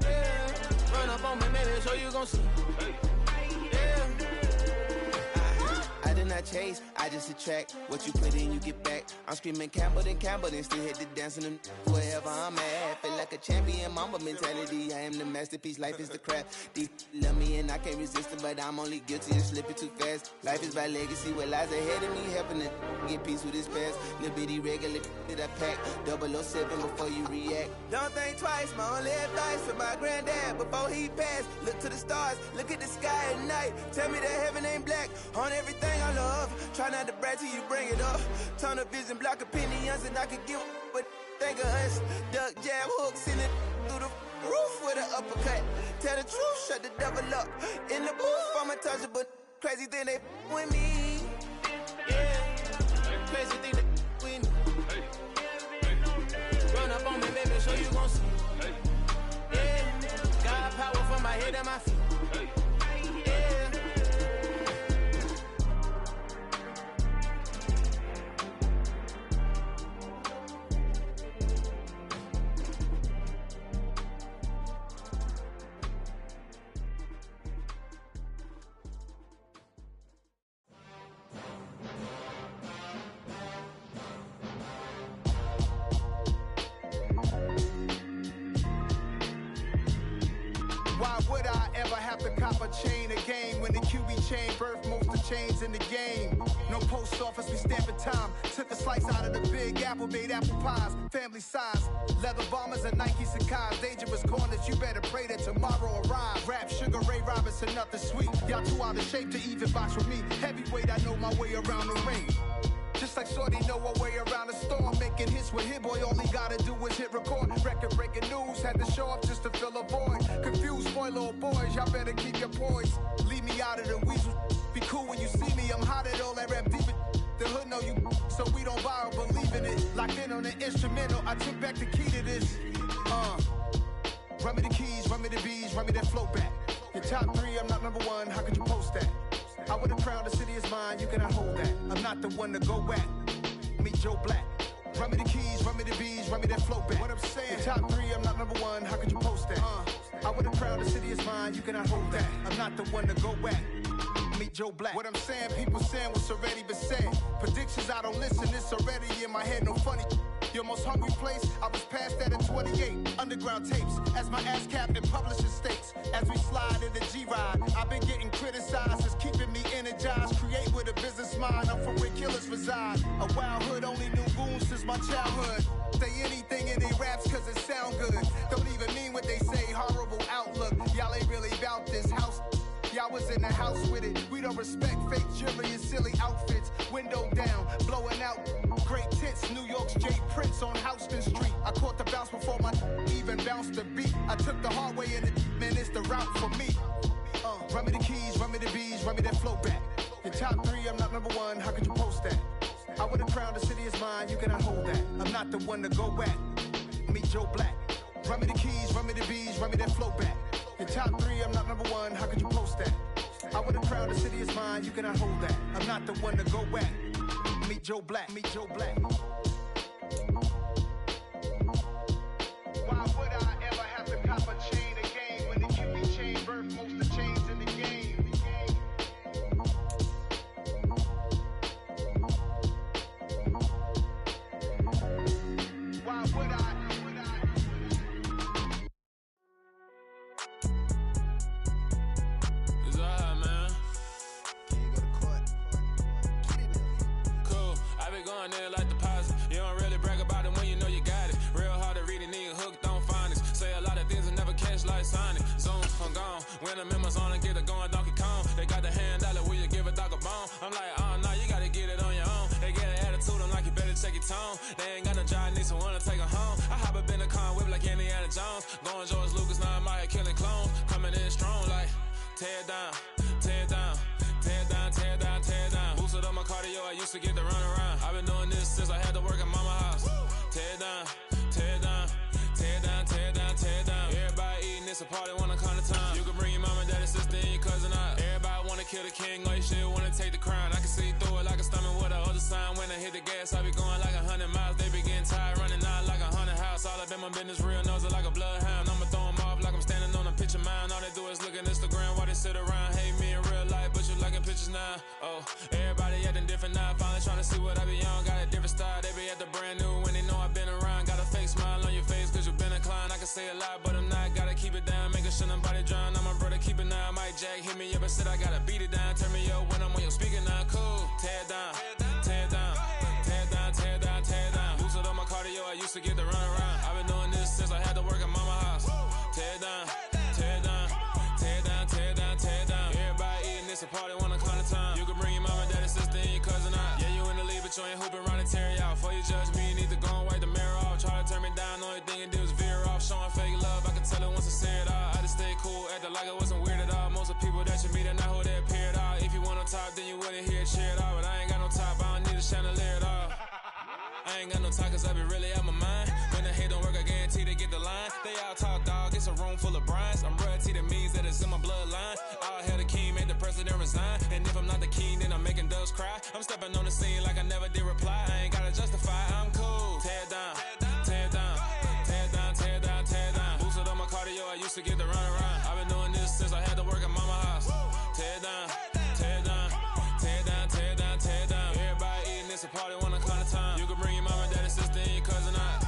Yeah, run up on me, maybe, so you gon' see. Yeah. I did not chase, I just attract. What you put in, you get back. I'm screaming Campbell, then still hit the dancing them wherever I'm at. Feel like a champion, mamba mentality. I am the masterpiece, life is the crap. These love me and I can't resist it, but I'm only guilty of slipping too fast. Life is by legacy, what lies ahead of me, helping to get peace with this past. Little bitty regular that I pack, 007 before you react. Don't think twice, my only advice for my granddad before he passed. Look to the stars, look at the sky at night. Tell me that heaven ain't black on everything I love. Try not to brag till you bring it up. Tunnel vision, block opinions, and I could give but think of us. Duck, jab, hooks in it through the roof with an uppercut. Tell the truth, shut the devil up. In the booth, I'm untouchable. Crazy thing they with me. Yeah, crazy thing they with me. Run up on me, baby, so you gon' see. Yeah, got power from my head and my feet. Chain a game when the QB chain birthed most of chains in the game. No post office, we stamping time. Took a slice out of the big apple, made apple pies, family size. Leather bombers and Nike Sacai's. Dangerous corners, you better pray that tomorrow arrives. Rap, Sugar Ray Robinson, nothing sweet. Y'all too out of shape to even box with me. Heavyweight, I know my way around the ring. Just like Shorty know her way around the storm. Making hits with Hit Boy, all he gotta do is hit record. Record breaking news, had to show up just to fill a void. Confused, spoiled little boys, y'all better keep your poise. Leave me out of the weasel. Be cool when you see me, I'm hot at all that rap deep. The hood know you, so we don't borrow, believe in it. Locked in on the instrumental, I took back the key to this. Run me the keys, run me the bees, run me that flow back. Your top three, I'm not number one, how could you post that? I would've crowned the city is mine, you cannot hold that. I'm not the one to go at. Meet Joe Black. Run me the keys, run me the bees, run me that flow back. What I'm saying, your top three, I'm not number one, how could you post that? I would've crowned the city is mine, you cannot hold that. I'm not the one to go at. Meet Joe Black. What I'm saying, people saying what's already been said. Predictions, I don't listen, it's already in my head, no funny. Your most hungry place, I was past that at 28. Underground tapes, as my ass cap in publishing stakes. As we slide in the G-Ride, I've been getting criticized, it's keeping me energized. Create with a business mind, I'm from where killers reside. A wild hood, only knew goons since my childhood. Say anything in they raps cause it sound good. Don't even mean what they say, horrible outlook. Y'all ain't really about this house. Y'all was in the house with it. We don't respect fake jewelry and silly outfits. Window down, blowing out. Great tits, New York's J. Prince on Houston Street. I caught the bounce before my even bounced the beat. I took the hard way in it, man, it's the route for me. Run me the keys, run me the bees, run me that flow back. Your top three, I'm not number one, how could you post that? I would've crowned the city is mine, you cannot hold that. I'm not the one to go at. Meet Joe Black. Run me the keys, run me the bees, run me that flow back. Your top three, I'm not number one, how could you post that? I would've crowned the city is mine, you cannot hold that. I'm not the one to go at. Meet Joe Black, meet Joe Black. Why would I ever have to cop I'm gone. When the members on and get it going, Donkey Kong. They got the hand dollar, will you give a dog a bone? I'm like, oh no, you gotta get it on your own. They get an attitude, I'm like, you better check your tone. They ain't got no job, need someone to take her home. I hop up in the car, whip like Indiana Jones. Going George Lucas, now I'm out here killing clones. Coming in strong like, tear it down, tear it down. Tear it down, tear it down, tear it down. Boosted up my cardio, I used to get to run around. I've been doing this since I had to work at mama house. Tear it down, tear it down, tear it down, tear it down, tear it down. Everybody eating, it's a party, wanna come to time. You can bring your mama, daddy, sister, and your cousin out. Everybody wanna kill the king, or you shit wanna take the crown. I can see through it like a stomach with a other sign. When I hit the gas, I be going like 100 miles. They be getting tired, running out like 100 house. All up in my business, real nose it like a bloodhound. I'ma throw them off like I'm standing on a picture mound. All they do is look at Instagram while they sit around. Hate me in real life, but you liking pictures now. Oh, everybody acting different now. Finally trying to see what I be on. Got a different style, they be at the brand new when they know I've been around. Got a fake smile on your face cause you been inclined. I can say a lot, but I'm not. Gotta keep it down, making sure nobody drown. I'm my brother, keep it now. Mike Jack hit me up and said I gotta beat it down. Turn me up when I'm on your speaker now. Cool, tear it down, tear it down, tear it down, tear it down, tear it down. Boosted up my cardio, I used to get to run around. I've been doing this since I had to work at mama house. Tear it down, tear it down, tear it down, tear it down, tear it down. Everybody eating, it's a party, wanna come to time. You can bring your mama, daddy, sister, and your cousin out. Yeah, you in the league, but you ain't hooping around and tear you out. Before you judge me, you need to go and wipe the mirror off. Try to turn me down, only thing it do is veer off. Showing fake love, I can tell it once I see it all. I just stay cool, acting like it wasn't weird at all. Most of the people that you meet are not who they appear at all. If you want on top, then you wouldn't hear it cheer at all. But I ain't got no top, I don't need a chandelier at all. I ain't got no time cause I be really out my mind. When the hate don't work, I guarantee they get the line. They all talk dog, it's a room full of brines. I'm royalty, that means that it's in my bloodline. All hail the king, made the president resign. And if I'm not the king, then I'm making doves cry. I'm stepping on the scene like I never did reply. I ain't gotta justify, I'm cool. Tear it down, tear it down, tear it down, tear it down, tear it down. Boosted up my cardio, I used to get to run around. I've been doing this since I had to work at mama house. Tear it down, tear it down, tear it down, tear it down, tear it down. Everybody eating, it's a party, wanna come to time. You can bring your mama, daddy, sister, and your cousin out.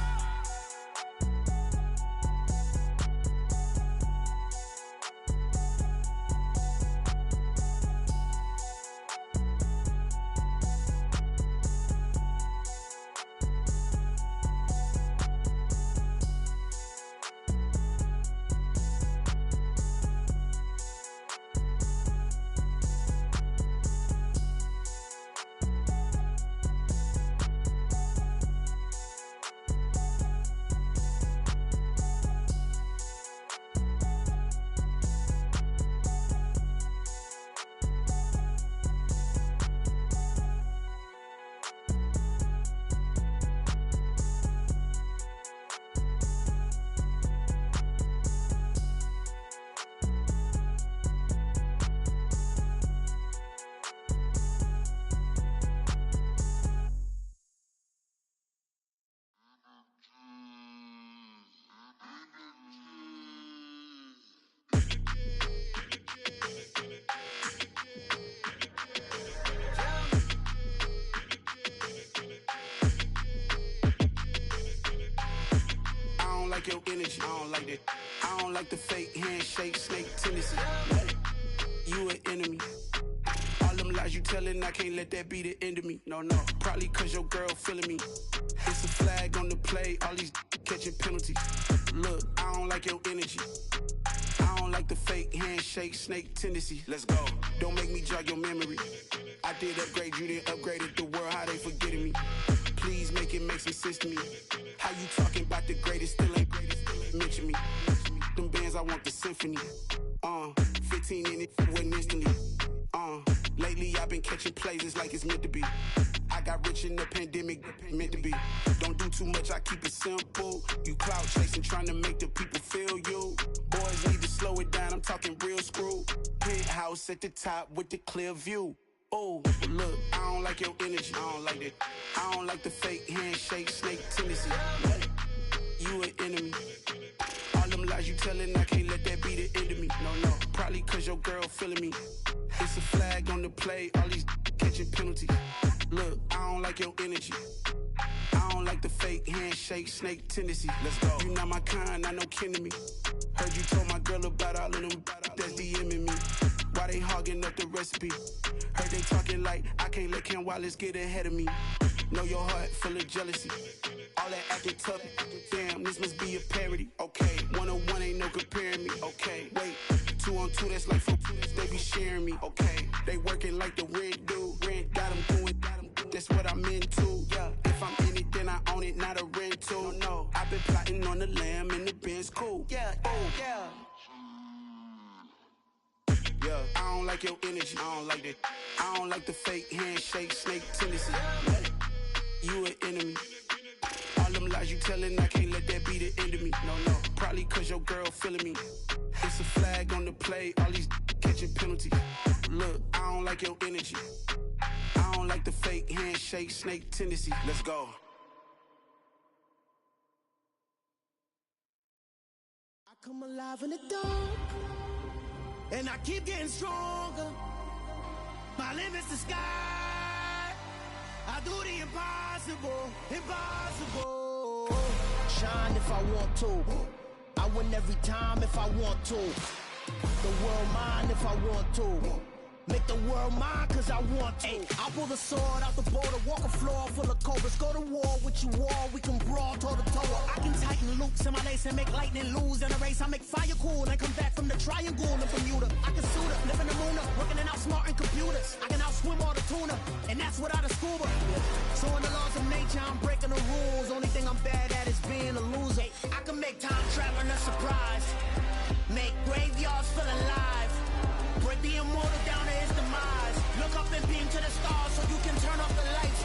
like your energy. I don't like that. I don't like the fake handshake, snake tendency. You an enemy. All them lies you telling, I can't let that be the end of me. No, probably cause your girl feeling me. It's a flag on the play, all these catching penalties. Look, I don't like your energy. I don't like the fake handshake, snake tendency. Let's go. Don't make me jog your memory. I did upgrade, you didn't upgrade it. The world, how they forgetting me. Please make it make some sense to me. How you talking about the greatest, still ain't mention me. Them bands, I want the symphony. 15 in it, wasn't instantly. Lately I've been catching plays, it's like it's meant to be. I got rich in the pandemic, meant to be. Don't do too much, I keep it simple. You clout chasing, trying to make the people feel you. Boys need to slow it down, I'm talking real screw. Penthouse at the top with the clear view. Oh, look, I don't like your energy. I don't like that. I don't like the fake handshake, snake tendency. You an enemy. All them lies you telling, I can't let that be the end of me. No, probably cause your girl feeling me. It's a flag on the play, all these catching penalties. Look, I don't like your energy. I don't like the fake handshake, snake tendency. Let's go. You not my kind, I know kin to me. Heard you told my girl about all of them that's DMing me. Why they hogging up the recipe? Heard they talking like I can't let Ken Wallace get ahead of me. Know your heart full of jealousy. All that acting tough, damn, this must be a parody. Okay, 101 ain't no comparing me. Okay, wait, too, that's like for they be sharing me. Okay, they working like the rent do. Rent got them doing, that's what I'm into. Yeah, if I'm in it, then I own it, not a rental. No, I've been plotting on the lamb and the Benz cool. Yeah, yeah. Yeah, I don't like your energy. I don't like that. I don't like the fake handshake, snake tendency. You an enemy. All them lies you telling, I can't let that be the end of me. No, probably cause your girl feeling me. It's a flag on the play, all these catching penalties. Look, I don't like your energy. I don't like the fake handshake, snake tendency. Let's go. I come alive in the dark, and I keep getting stronger. My limit's the sky. I do the impossible, impossible. Shine if I want to. I win every time if I want to. The world mine if I want to. Make the world mine cause I want to. I pull the sword out the border, walk a floor full of cobras. Go to war with you all, we can brawl toe to toe. I can tighten loops in my lace and make lightning lose in a race. I make fire cool and come back from the triangle in Bermuda. I can suit up, live in the moon up, working and outsmarting computers. I can outswim all the tuna, and that's without a scuba. So in the laws of nature, I'm breaking the rules. Only thing I'm bad at is being a loser. I can make time traveling a surprise, make graveyards feel alive. Break the immortal down to his demise. Look up and beam to the stars so you can turn off the lights.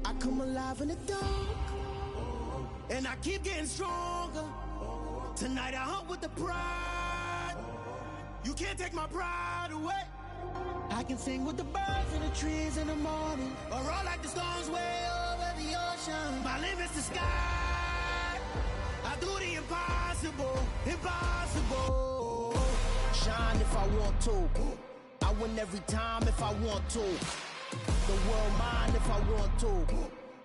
I come alive in the dark, and I keep getting stronger. Tonight I hunt with the pride. You can't take my pride away. I can sing with the birds and the trees in the morning, or roll like the storms way over the ocean. My limit's the sky. I do the impossible, impossible. Shine if I want to. I win every time if I want to. The world mine if I want to.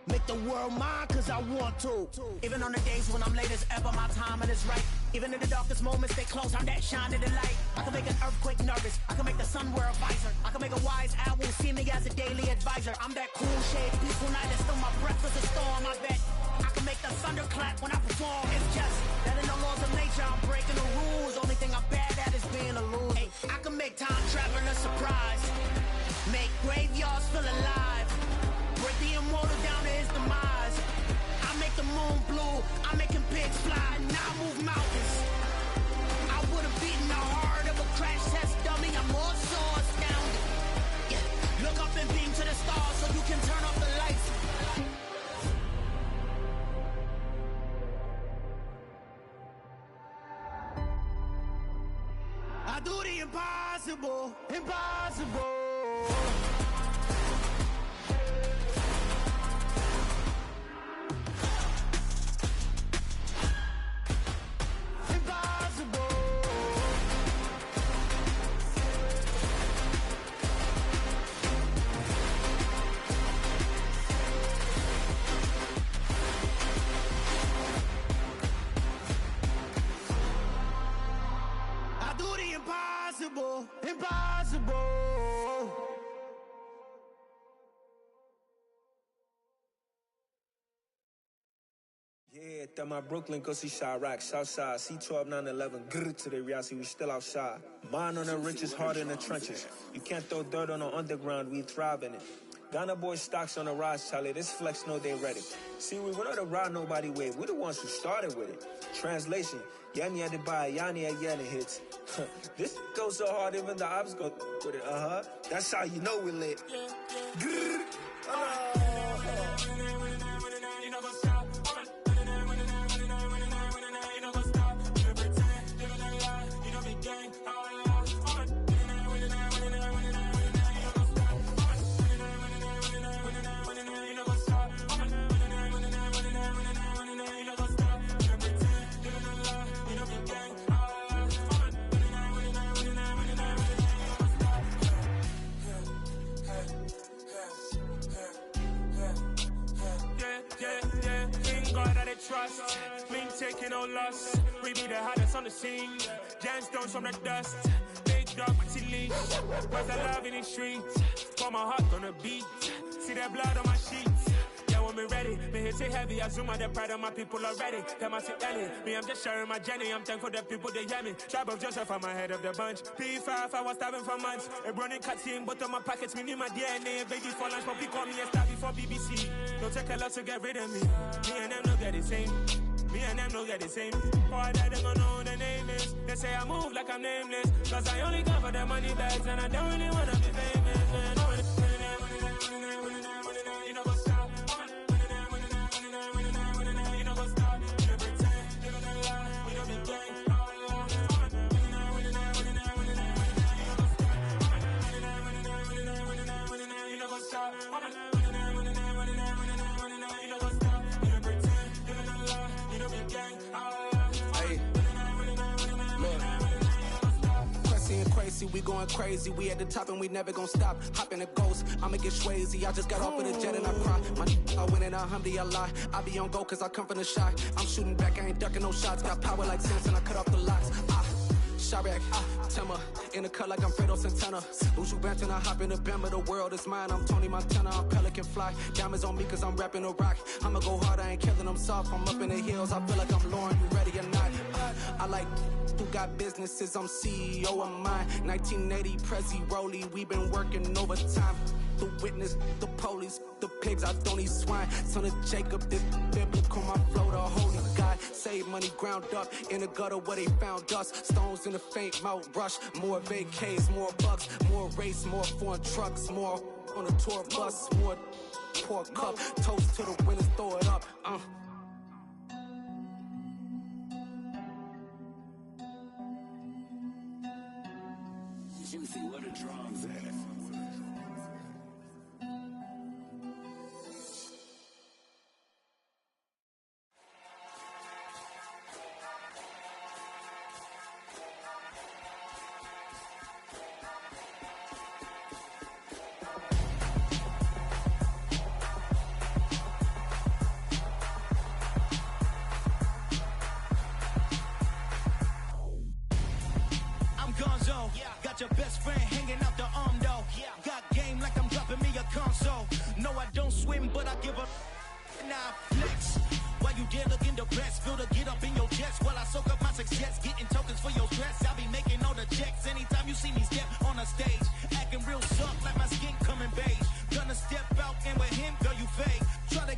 Make the world mine cause I want to. Even on the days when I'm late as ever, my timing is right. Even in the darkest moments, stay close, I'm that shining the light. I can make an earthquake nervous, I can make the sun wear a visor. I can make a wise owl see me as a daily advisor. I'm that cool shade, peaceful night, and still my breath is a storm, I bet. I can make the thunder clap when I perform. It's just that in the laws of nature, I'm breaking the rules. Only thing I'm bad at is being a loser. Hey, I can make time traveling a surprise, make graveyards feel alive. Break the immortal down to his demise. I make the moon blue, I'm making pigs fly. Now I move mountains. I would have beaten the heart of a crash test dummy. I'm more so astounded. Yeah. Look up and beam to the stars so you can turn off the lights. I do the impossible, impossible. Impossible, impossible. Yeah, that my Brooklyn, go see Chirac, Southside, C12, 911, grrr to the reality, we still outside. Mine on the richest, heart in the trenches. You can't throw dirt on the underground, we thrive in it. Ghana boys stocks on the rise, Charlie, this flex know they ready. See, we went on the ride nobody wave, we the ones who started with it. Translation, Yanni had to buy, Yanni had Yanni hits. This goes so hard, even the ops go with it, That's how you know we lit. Grrr. Trust, we ain't taking no loss. We be the hottest on the scene. Gemstones from the dust. Big dog, pretty leash. Where's the love in the streets? Pour my heart on the beat. See that blood on my sheets. Yeah, we're want me ready. Me hit it heavy, I zoom out the pride of my people already. Them I sit early, me I'm just sharing my journey. I'm thankful that people they hear me. Tribe of Joseph, I'm ahead of the bunch. P5, I was starving for months. A running cutscene, but on my pockets, me need my DNA. Baby for lunch, but call me a star before BBC. Don't take a lot to get rid of me. Me and them no get the same. Me and them no get the same. Boy, that they gonna know the name is. They say I move like I'm nameless. Cause I only come for the money bags and I don't really wanna be famous, man. You know what's up? You know what's up? You know pretend. You know the lie. We don't be gang. You know what's up? Crazy, we going crazy. We at the top and we never gonna stop. Hop in a ghost, I'ma get Swayze. I just got off of the jet and I cry. I win in a Humvee, I lie. I be on go cause I come from the shot. I'm shooting back, I ain't ducking no shots. Got power like Samson, I cut off the locks. Chirac, Timmer, in the cut like I'm Fredo Santana. Buju Banton, I hop in the Bama, the world is mine. I'm Tony Montana, I'm Pelican Fly. Diamonds on me cause I'm rapping a rock. I'ma go hard, I ain't killing them soft. I'm up in the hills, I feel like I'm Lauren, you ready or not? I like who got businesses, I'm CEO of mine. 1980, Prezi Rolly, we been working overtime. The witness, the police, the pigs, I don't eat swine. Son of Jacob, this biblical, my flow, the holy God. Save money ground up in the gutter where they found us. Stones in the faint mouth rush. More vacays, more bucks, more race, more foreign trucks, more on a tour bus, more pork cup. Toast to the winners, throw it up. Juicy, what a drums at. Got your best friend hanging out the arm though. Got game like I'm dropping me a console. No, I don't swim, but I give a nah flex. While you there looking the best, feel the get up in your chest while I soak up my success, getting tokens for your stress. I'll be making all the checks anytime you see me step on a stage, acting real soft like my skin coming beige. Gonna step out and with him, girl, you fake. Try to